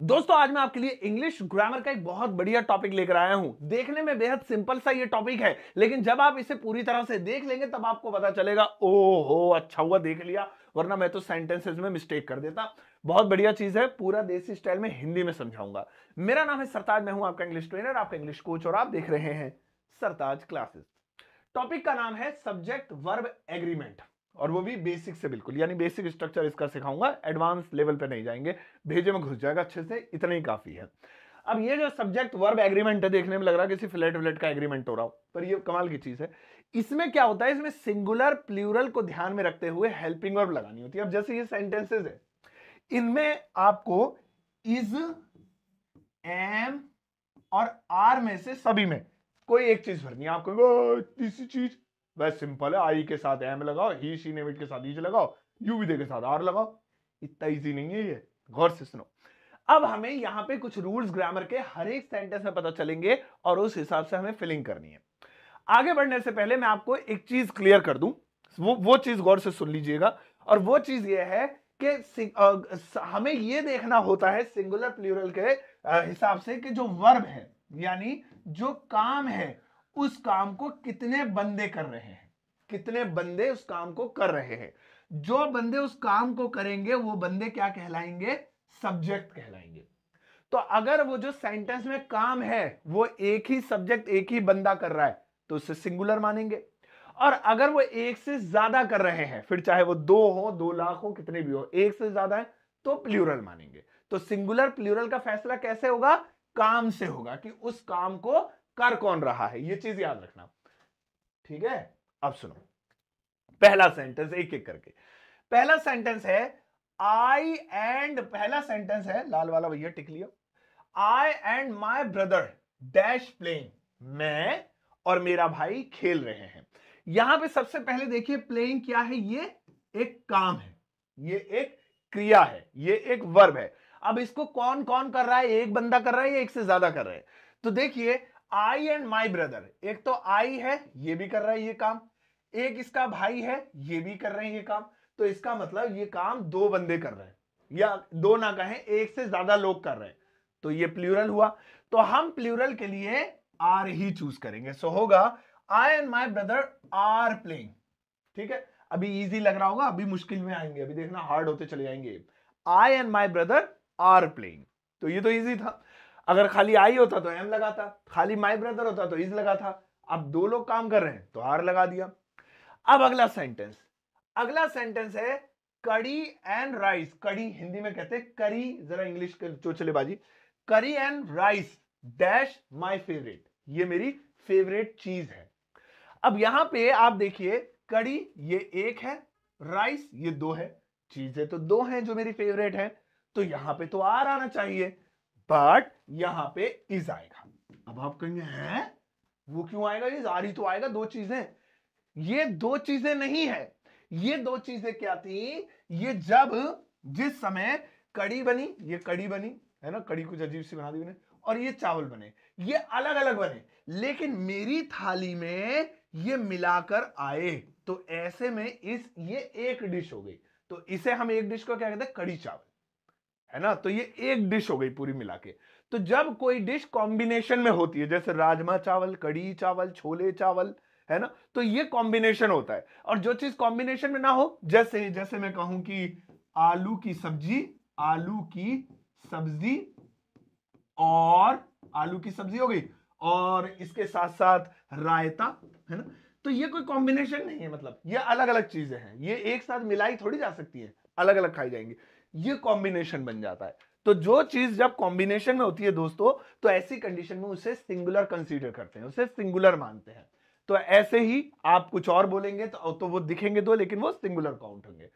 दोस्तों आज मैं आपके लिए इंग्लिश ग्रामर का एक बहुत बढ़िया टॉपिक लेकर आया हूं। देखने में बेहद सिंपल सा ये टॉपिक है, लेकिन जब आप इसे पूरी तरह से देख लेंगे तब आपको पता चलेगा ओहो अच्छा हुआ देख लिया, वरना मैं तो सेंटेंसेस में मिस्टेक कर देता। बहुत बढ़िया चीज है, पूरा देसी स्टाइल में हिंदी में समझाऊंगा। मेरा नाम है सरताज, मैं हूं आपका इंग्लिश ट्रेनर, आपका इंग्लिश कोच, और आप देख रहे हैं सरताज क्लासेस। टॉपिक का नाम है सब्जेक्ट वर्ब एग्रीमेंट, और वो भी बेसिक से बिल्कुल, यानी बेसिक स्ट्रक्चर इसका सिखाऊंगा, एडवांस लेवल पे नहीं जाएंगे, भेजे में घुस जाएगा अच्छे से, इतना ही काफी है। अब ये जो सब्जेक्ट वर्ब एग्रीमेंट है, देखने में लग रहा है किसी फ्लैट व्लेट का एग्रीमेंट हो रहा हो, पर ये कमाल की चीज है। इसमें क्या होता है, इसमें सिंगुलर प्लूरल को ध्यान में रखते हुए हेल्पिंग वर्ब लगानी होती है। अब जैसे ये सेंटेंसेस है, इनमें आपको इज, एम और आर में से सभी में कोई एक चीज भरनी है। आपको तीसरी चीज वह सिंपल है, आई के साथ एम लगाओ, ही शी नेम इट के साथ इज लगाओ, यू विदे के साथ आर लगाओ। इतना इजी नहीं है ये, गौर से सुनो। अब हमें यहां पे कुछ रूल्स ग्रामर के हर एक सेंटेंस में पता चलेंगे और उस हिसाब से हमें फिलिंग करनी है। आगे बढ़ने से पहले मैं आपको एक चीज क्लियर कर दूं, वो चीज गौर से सुन लीजिएगा। और वो चीज ये है कि हमें ये देखना होता है सिंगुलर प्लूरल के हिसाब से कि जो वर्ब है, यानी जो काम है, उस काम को कितने बंदे कर रहे हैं, कितने बंदे उस काम को कर रहे हैं। जो बंदे उस काम को करेंगे वो बंदे क्या कहलाएंगे, सब्जेक्ट कहलाएंगे। तो अगर वो जो सेंटेंस में काम है वो एक ही सब्जेक्ट एक ही बंदा कर रहा है तो उसे सिंगुलर मानेंगे। और अगर वो एक से ज्यादा कर रहे हैं, फिर चाहे वो 2 हो, 2 लाख हो, कितने भी हो, एक से ज्यादा है तो प्लूरल मानेंगे। तो सिंगुलर प्लूरल का फैसला कैसे होगा, काम से होगा, कि उस काम को कर कौन रहा है। ये चीज याद रखना, ठीक है। अब सुनो पहला सेंटेंस एक एक करके। पहला सेंटेंस है आई एंड, पहला सेंटेंस है, लाल वाला भैया टिक लिया। I and my brother dash playing, मैं और मेरा भाई खेल रहे हैं। यहां पे सबसे पहले देखिए प्लेइंग क्या है, ये एक काम है, ये एक क्रिया है, ये एक वर्ब है। अब इसको कौन कौन कर रहा है, एक बंदा कर रहा है या एक से ज्यादा कर रहे हैं। तो देखिए आई एंड माई ब्रदर, एक तो आई है ये भी कर रहा है ये काम, एक इसका भाई है ये भी कर रहे हैं ये काम। तो इसका मतलब ये काम 2 बंदे कर रहे हैं, या 2 ना कहें, एक से ज्यादा लोग कर रहे हैं, तो ये प्लूरल हुआ। तो हम प्लूरल के लिए आर ही चूज करेंगे। सो होगा I and my brother are playing, ठीक है। अभी इजी लग रहा होगा, अभी मुश्किल में आएंगे, अभी देखना हार्ड होते चले जाएंगे। I and my brother are playing, तो ये तो इजी था। अगर खाली आई होता तो एम लगाता, खाली माई ब्रदर होता तो इज लगा था। अब 2 लोग काम कर रहे हैं तो आर लगा दिया। अब अगला सेंटेंस, अगला सेंटेंस है कड़ी एंड राइस। कड़ी हिंदी में कहते हैं करी, जरा इंग्लिश के चोचलेबाजी। करी and rice dash my favourite, ये मेरी फेवरेट चीज है। अब यहां पे आप देखिए कड़ी ये एक है, राइस ये 2 है, चीजें तो 2 हैं जो मेरी फेवरेट है, तो यहां पे तो आर आना चाहिए, बट यहां पे इज आएगा। अब आप कहेंगे हैं वो क्यों आएगा, इज आर ही तो आएगा, 2 चीजें। ये 2 चीजें नहीं है, ये 2 चीजें क्या थी, ये जब जिस समय कड़ी बनी, ये कड़ी बनी है ना, कड़ी कुछ अजीब सी बना दी मैंने, और ये चावल बने, ये अलग अलग बने, लेकिन मेरी थाली में ये मिलाकर आए, तो ऐसे में ये एक डिश हो गई। तो इसे हम एक डिश को क्या कहते हैं, कड़ी चावल, है ना। तो ये एक डिश हो गई पूरी मिला के। तो जब कोई डिश कॉम्बिनेशन में होती है, जैसे राजमा चावल, कड़ी चावल, छोले चावल, है ना, तो ये कॉम्बिनेशन होता है। और जो चीज कॉम्बिनेशन में ना हो, जैसे जैसे मैं कहूं कि आलू की सब्जी, आलू की सब्जी, और आलू की सब्जी हो गई और इसके साथ साथ रायता, है ना, तो ये कोई कॉम्बिनेशन नहीं है, मतलब ये अलग अलग चीजें हैं, ये एक साथ मिलाई थोड़ी जा सकती है, अलग अलग खाई जाएंगी, ये कॉम्बिनेशन बन जाता है। तो जो चीज जब कॉम्बिनेशन में होती है दोस्तों, तो ऐसी कंडीशन में उसे सिंगुलर कंसीडर करते हैं, उसे सिंगुलर मानते हैं। तो ऐसे ही आप कुछ और बोलेंगे तो वो दिखेंगे 2, लेकिन वो सिंगुलर काउंट होंगे।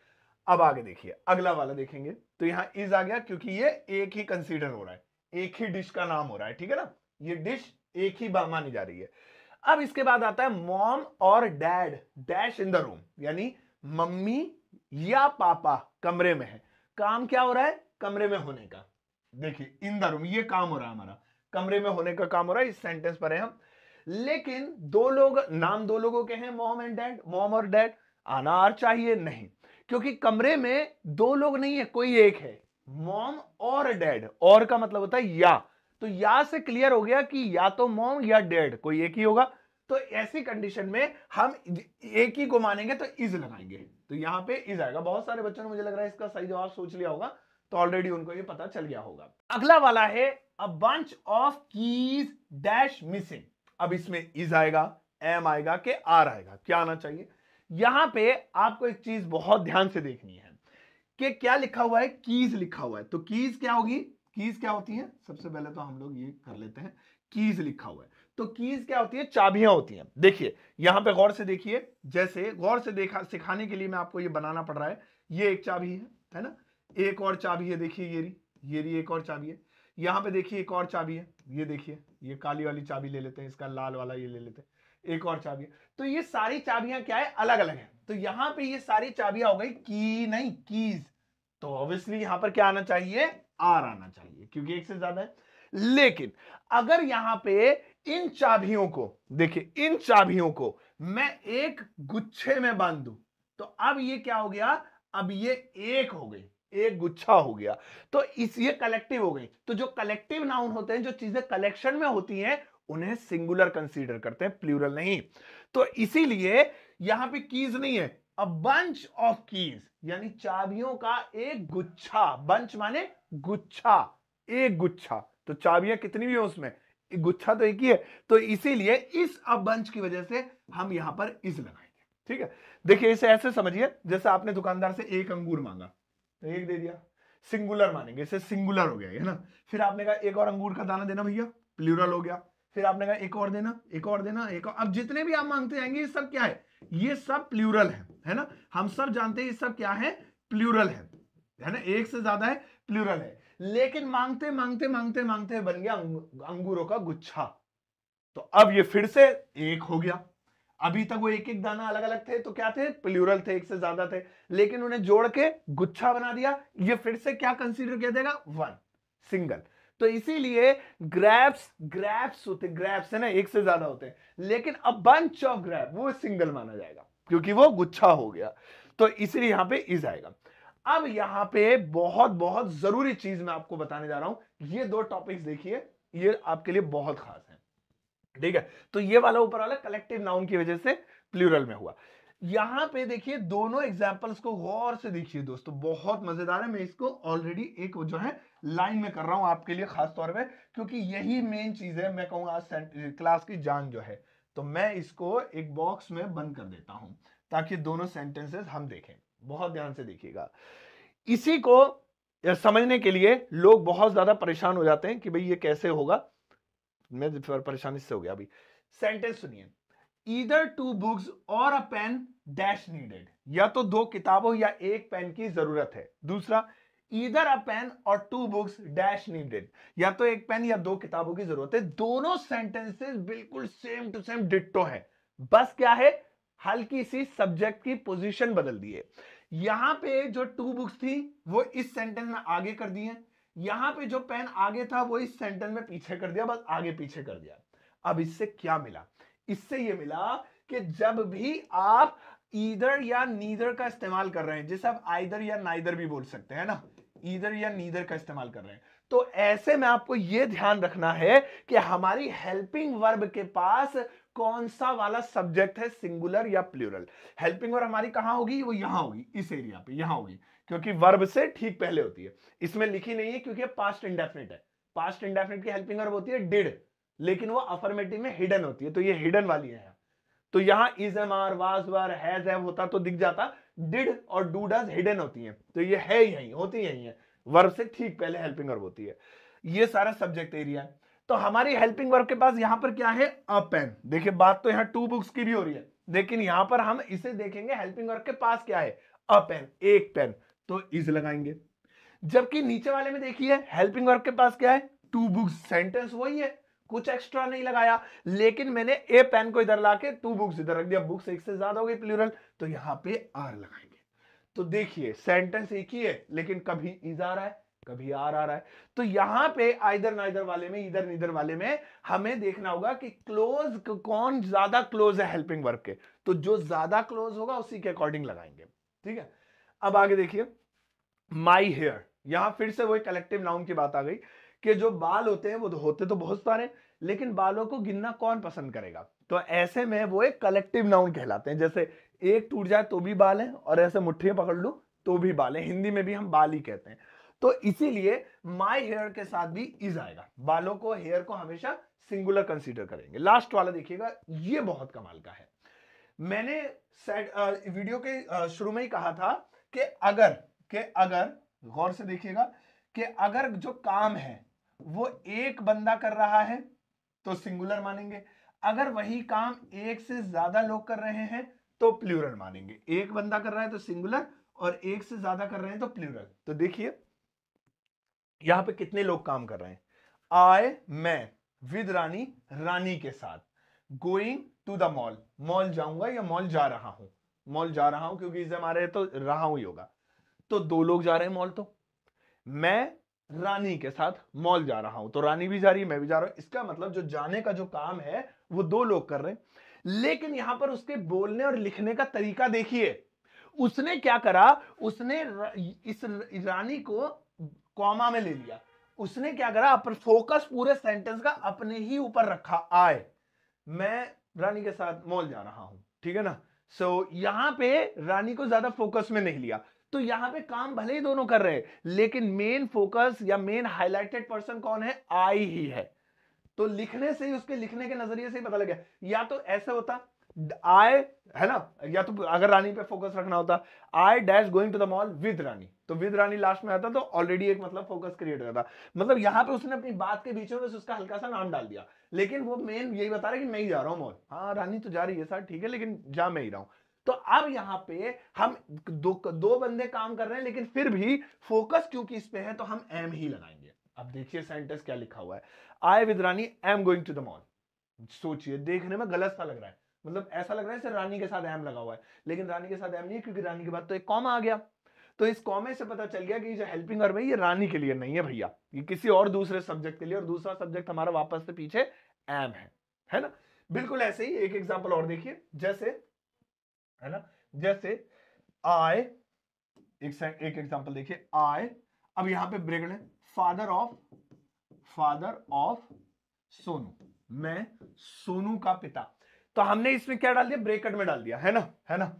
अब आगे देखिए अगला वाला देखेंगे, तो यहां इज आ गया क्योंकि ये एक ही कंसीडर हो रहा है, एक ही डिश का नाम हो रहा है, ठीक है ना, ये डिश एक ही मानी जा रही है। अब इसके बाद आता है मॉम और dad dash in the room, यानी मम्मी या पापा कमरे में है। काम क्या हो रहा है, कमरे में होने का। देखिए इन द रूम ये काम हो रहा है हमारा, कमरे में होने का काम हो रहा है, इस सेंटेंस पर है हम। लेकिन 2 लोग, नाम 2 लोगों के हैं, मॉम एंड डैड, मॉम और डैड, आना आर चाहिए नहीं, क्योंकि कमरे में 2 लोग नहीं है, कोई एक है, मॉम और डैड, और का मतलब होता है या, तो या से क्लियर हो गया कि या तो मॉम या डैड, कोई एक ही होगा। तो ऐसी कंडीशन में हम एक ही को मानेंगे तो इज लगाएंगे, तो यहां पे इज आएगा। बहुत सारे बच्चों ने मुझे लग रहा है इसका सही जवाब सोच लिया होगा, तो ऑलरेडी उनको ये पता चल गया होगा। अगला वाला है a bunch of keys dash missing. अब इसमें इज आएगा, एम आएगा कि आर आएगा, क्या आना चाहिए? यहां पे आपको एक चीज बहुत ध्यान से देखनी है कि क्या लिखा हुआ है, कीज लिखा हुआ है, तो कीज क्या होगी, कीज क्या होती है? सबसे पहले तो हम लोग ये कर लेते हैं, कीज लिखा हुआ है, तो कीज क्या होती है? चाबियां होती हैं। देखिए यहां पे गौर से देखिए, जैसे गौर से देखा सिखाने के लिए मैं आपको ये बनाना पड़ रहा है। ये एक चाबी है ना, एक और चाबी है, देखिए ये रही एक और चाबी है। यहां पे देखिए एक और चाबी है, ये देखिए, ये काली वाली चाबी ले लेते हैं, इसका लाल वाला ये ले लेते हैं, एक और चाबी है। तो ये सारी चाबियां क्या है? अलग अलग है। तो यहां पे ये सारी चाबियां हो गई की नहीं कीज, तो ऑब्वियसली यहां पर क्या आना चाहिए? आर आना चाहिए, क्योंकि एक से ज्यादा है। लेकिन अगर यहां पे इन चाबियों को, देखिए इन चाबियों को मैं एक गुच्छे में बांध दूं, तो अब ये क्या हो गया? अब ये एक हो गई, एक गुच्छा हो गया, तो इस ये कलेक्टिव हो गई। तो जो कलेक्टिव नाउन होते हैं, जो चीजें कलेक्शन में होती हैं, उन्हें सिंगुलर कंसीडर करते हैं, प्लूरल नहीं। तो इसीलिए यहां पे कीज नहीं है, अ बंच ऑफ कीज, यानी चाबियों का एक गुच्छा। बंच माने गुच्छा, एक गुच्छा, तो चाबियां कितनी भी हो उसमें, एक गुच्छा तो एक ही है। तो इसीलिए इस अ बंच की वजह से हम यहां पर इज लगाएंगे। ठीक है, देखिए इसे ऐसे समझिए, जैसे आपने दुकानदार से एक अंगूर मांगा तो एक दे दिया, सिंगुलर मानेंगे, इसे सिंगुलर हो गया है ना। फिर आपने कहा एक और अंगूर का दाना देना भैया, प्लूरल हो गया। फिर आपने कहा एक और देना, एक और देना, एक और। अब जितने भी आप मांगते जाएंगे ये सब क्या है? ये सब प्लूरल है ना। हम सब जानते हैं ये सब क्या है? प्लूरल है ना, एक से ज्यादा है, प्लूरल है। लेकिन मांगते मांगते मांगते मांगते बन गया अंगूरों का गुच्छा, तो अब ये फिर से एक हो गया। अभी तक वो एक एक दाना अलग अलग थे, तो क्या थे? प्लूरल थे, एक से ज्यादा थे, लेकिन उन्हें जोड़ के गुच्छा बना दिया, ये फिर से क्या कंसीडर किया जाएगा? One, single. तो इसीलिए ग्रैप्स, ग्रैप्स होते, ग्रैप्स है ना, एक से ज्यादा होते हैं, लेकिन अ बंच ऑफ ग्रैप वो सिंगल माना जाएगा, क्योंकि वो गुच्छा हो गया। तो इसलिए यहां पे इज आएगा। अब यहां पे बहुत बहुत जरूरी चीज मैं आपको बताने जा रहा हूं, ये दो टॉपिक्स देखिए, ये आपके लिए बहुत खास है। ठीक है, तो ये वाला ऊपर वाला कलेक्टिव नाउन की वजह से प्लूरल में हुआ। यहां पे देखिए दोनों एग्जांपल्स को गौर से देखिए दोस्तों, बहुत मजेदार है। मैं इसको ऑलरेडी एक जो है लाइन में कर रहा हूं आपके लिए खास तौर पे, क्योंकि यही मेन चीज है, मैं कहूंगा आज क्लास की जान जो है। तो मैं इसको एक बॉक्स में बंद कर देता हूं, ताकि दोनों सेंटेंसेस हम देखें। बहुत ध्यान से देखिएगा, इसी को समझने के लिए लोग बहुत ज्यादा परेशान हो जाते हैं कि भाई ये कैसे होगा। मैं परेशानी से हो गया। अभी सेंटेंस सुनिए, ईदर टू बुक्स और अ पेन डैश नीडेड, या तो दो किताबों या एक पेन की जरूरत है। दूसरा, ईदर अ पेन और टू बुक्स डैश नीडेड, या तो एक पेन या दो किताबों की जरूरत है। दोनों सेंटेंसेस बिल्कुल सेम टू सेम डिट्टो है, बस क्या है? हल्की सी सब्जेक्ट की पोजीशन बदल दी है। यहां पे जो टू बुक्स थी वो इस सेंटेंस में आगे कर दी है, यहां पे जो पेन आगे था वो इस सेंटेंस में पीछे कर दिया, बस आगे पीछे कर दिया। अब इससे क्या मिला? इससे ये मिला कि जब भी आप ईदर या नीदर का इस्तेमाल कर रहे हैं, जैसे आप आइदर या नाइदर भी बोल सकते हैं ना, ईदर या नीदर का इस्तेमाल कर रहे हैं, तो ऐसे में आपको यह ध्यान रखना है कि हमारी हेल्पिंग वर्ब के पास कौन सा वाला सब्जेक्ट है, सिंगुलर या प्लूरल। हेल्पिंग वर्ब हमारी कहां होगी? वो यहां होगी, इस एरिया पे यहां होगी, क्योंकि वर्ब से ठीक पहले होती है। इसमें लिखी नहीं है क्योंकि पास्ट इंडेफिनिट है। पास्ट इंडेफिनिट की हेल्पिंग वर्ब होती है डिड, लेकिन वो अफर्मेटिव में हिडन होती है, तो ये हिडन वाली है। तो यहां is am are was were has have होता तो दिख जाता, डिड और डू डज हिडन होती है, तो ये है यही, होती यही है, वर्ब से ठीक पहले हेल्पिंग वर्ब होती है। ये सारा सब्जेक्ट एरिया है। तो हमारी हेल्पिंग वर्ब के पास यहां पर क्या है? अ पेन। देखिए बात तो यहां टू बुक्स की भी हो रही है, लेकिन यहां पर हम इसे देखेंगे हेल्पिंग वर्ब के पास क्या है? अ पेन, एक पेन, तो इज लगाएंगे। जबकि नीचे वाले में देखिए हेल्पिंग वर्ब के पास क्या है? टू बुक्स, सेंटेंस वही है, कुछ एक्स्ट्रा नहीं लगाया, लेकिन मैंने ए पेन को इधर लाके टू बुक्स इधर रख दिया, बुक्स एक से ज्यादा हो गई प्लूरल, तो यहां पे आर लगाएंगे। तो देखिए सेंटेंस एक ही है, लेकिन कभी इज आ रहा है, कभी आर आ रहा है। तो यहां पे आइदर नाइदर वाले में, इधर नीदर वाले में हमें देखना होगा कि क्लोज कौन ज्यादा क्लोज है हेल्पिंग वर्ब के, तो जो ज्यादा क्लोज होगा उसी के अकॉर्डिंग लगाएंगे। ठीक है, अब आगे देखिए, माई हेयर, यहां फिर से वही कलेक्टिव नाउन की बात आ गई कि जो बाल होते हैं वो होते तो बहुत सारे, लेकिन बालों को गिनना कौन पसंद करेगा। तो ऐसे में वो एक कलेक्टिव नाउन कहलाते हैं। जैसे एक टूट जाए तो भी बाल है, और ऐसे मुट्ठी में पकड़ लूं तो भी बाल है। हिंदी में भी हम बाल ही कहते हैं। तो इसीलिए माय हेयर के साथ भी इज आएगा। बालों को, हेयर को हमेशा सिंगुलर कंसीडर करेंगे। लास्ट वाला देखिएगा, ये बहुत कमाल का है। मैंने वीडियो के शुरू में ही कहा था कि अगर गौर से देखिएगा कि अगर जो काम है वो एक बंदा कर रहा है तो सिंगुलर मानेंगे, अगर वही काम एक से ज्यादा लोग कर रहे हैं तो प्लूरल मानेंगे। एक बंदा कर रहा है तो सिंगुलर, और एक से ज्यादा कर रहे हैं तो प्लूरल। तो देखिए यहां पे कितने लोग काम कर रहे हैं। मैं विद रानी, रानी के साथ, going to the mall, mall जाऊंगा या मॉल जा रहा हूं, मॉल जा रहा हूं क्योंकि इसे हमारे तो रहा हूं ही होगा। तो दो लोग जा रहे हैं मॉल। तो मैं रानी के साथ मॉल जा रहा हूं, तो रानी भी जा रही है, मैं भी जा रहा हूं। इसका मतलब जो जाने का जो काम है वो दो लोग कर रहे हैं। लेकिन यहां पर उसके बोलने और लिखने का तरीका देखिए। उसने क्या करा, उसने इस रानी को कॉमा में ले लिया। उसने क्या करा, अपन फोकस पूरे सेंटेंस का अपने ही ऊपर रखा। मैं रानी के साथ मॉल जा रहा हूं, ठीक है ना। सो यहां पे रानी को ज्यादा फोकस में नहीं लिया। तो यहां पे काम भले ही दोनों कर रहे हैं, लेकिन मेन फोकस या मेन हाईलाइटेड पर्सन कौन है, आई ही है। तो लिखने से ही, उसके लिखने के नजरिए से ही पता लग गया। या तो ऐसे होता आई, है ना, या तो अगर रानी पे फोकस रखना होता, I dash going to the mall with Rani, तो विद रानी लास्ट में आता तो ऑलरेडी एक मतलब फोकस क्रिएट हो जाता। मतलब यहां पे उसने अपनी बात के बीच में बस उसका हल्का सा नाम डाल दिया, लेकिन वो मेन यही बता रहा है कि मैं ही जा रहा हूं मॉल। हाँ रानी तो जा रही है सर, ठीक है, लेकिन जा मैं ही रहा हूं। तो अब यहां पे हम दो बंदे काम कर रहे हैं, लेकिन फिर भी फोकस क्योंकि इस पे है तो हम एम ही लगाएंगे। अब देखिए सेंटेंस क्या लिखा हुआ है, I with Rani am going to the mall. सोचिए, देखने में गलत सा लग रहा है, मतलब ऐसा लग रहा है जैसे रानी के साथ एम लगा हुआ है, लेकिन रानी के साथ एम नहीं है, क्योंकि रानी के बाद तो एक कॉमा आ गया। तो इस कॉमे से पता चल गया कि जो हेल्पिंग वर्ब है ये रानी के लिए नहीं है भैया, ये किसी और दूसरे सब्जेक्ट के लिए, और दूसरा सब्जेक्ट हमारा वापस से पीछे एम है ना। बिल्कुल ऐसे ही एक एग्जांपल और देखिए, जैसे, है ना, जैसे आई, एक एग्जांपल देखिए, आई, अब यहां पे ब्रेक है, फादर ऑफ सोनू, मैं सोनू का पिता। तो हमने इसमें क्या डाल दिया, ब्रैकेट में डाल दिया, है ना।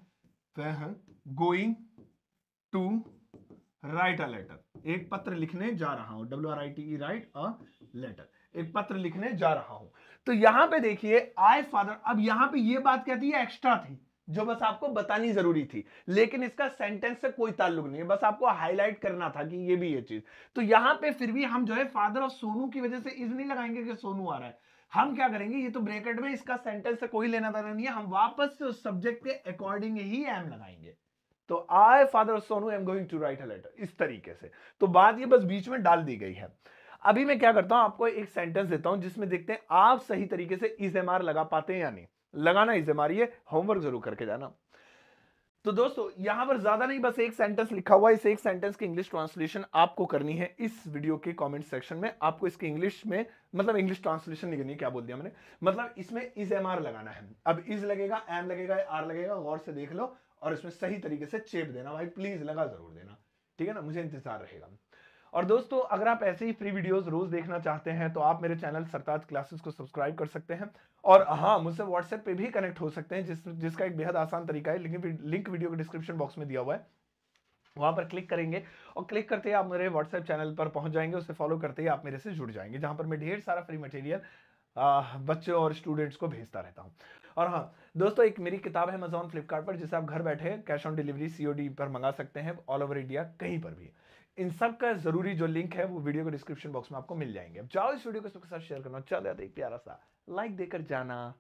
Going to write a letter, एक पत्र लिखने जा रहा हूं, WRITE, राइट अ लेटर, एक पत्र लिखने जा रहा हूं। तो यहां पे देखिए आई फादर, अब यहां पे ये बात क्या थी, एक्स्ट्रा थी जो बस आपको बतानी जरूरी थी, लेकिन इसका सेंटेंस से कोई ताल्लुक नहीं है, बस आपको हाईलाइट करना था कि ये भी ये चीज। तो यहां पे फिर भी हम जो है फादर ऑफ सोनू की वजह से इज नहीं लगाएंगे कि सोनू आ रहा है। हम क्या करेंगे, ये तो ब्रैकेट में, इसका सेंटेंस से कोई लेना देना नहीं है, हम वापस से उस सब्जेक्ट के अकॉर्डिंग ही एम लगाएंगे। तो I father of Sonu am going to write a letter, इस तरीके से। तो बात ये बस बीच में डाल दी गई है। अभी मैं क्या करता हूं, आपको एक सेंटेंस देता हूं जिसमें देखते हैं आप सही तरीके से इज एम आर लगा पाते हैं या नहीं। लगाना इज एम आर, ये होमवर्क जरूर करके जाना। तो दोस्तों यहां पर ज्यादा नहीं, बस एक सेंटेंस लिखा हुआ है, इस एक सेंटेंस की इंग्लिश ट्रांसलेशन आपको करनी है इस वीडियो के कमेंट सेक्शन में। आपको इसकी इंग्लिश में, मतलब इंग्लिश ट्रांसलेशन नहीं करनी, क्या बोल दिया मैंने, मतलब इसमें इज एम आर लगाना है। अब इज लगेगा, एम लगेगा, आर लगेगा, गौर से देख लो, और इसमें सही तरीके से चेप देना भाई, प्लीज लगा जरूर देना, ठीक है ना, मुझे इंतजार रहेगा। और दोस्तों अगर आप ऐसे ही फ्री वीडियोस रोज देखना चाहते हैं तो आप मेरे चैनल सरताज क्लासेस को सब्सक्राइब कर सकते हैं, और हाँ मुझसे व्हाट्सएप पे भी कनेक्ट हो सकते हैं, जिसका एक बेहद आसान तरीका है, लेकिन लिंक वीडियो के डिस्क्रिप्शन बॉक्स में दिया हुआ है, वहां पर क्लिक करेंगे और क्लिक करते ही आप मेरे व्हाट्सएप चैनल पर पहुंच जाएंगे। उसे फॉलो करते ही आप मेरे से जुड़ जाएंगे, जहां पर मैं ढेर सारा फ्री मटेरियल बच्चों और स्टूडेंट्स को भेजता रहता हूं। और हाँ दोस्तों, एक मेरी किताब है अमेज़न फ्लिपकार्ट पर, जिसे आप घर बैठे कैश ऑन डिलीवरी COD पर मंगा सकते हैं, ऑल ओवर इंडिया कहीं पर भी। इन सब का जरूरी जो लिंक है वो वीडियो के डिस्क्रिप्शन बॉक्स में आपको मिल जाएंगे। अब जाओ इस वीडियो को सबके साथ शेयर करना, चलो एक प्यारा सा लाइक देकर जाना।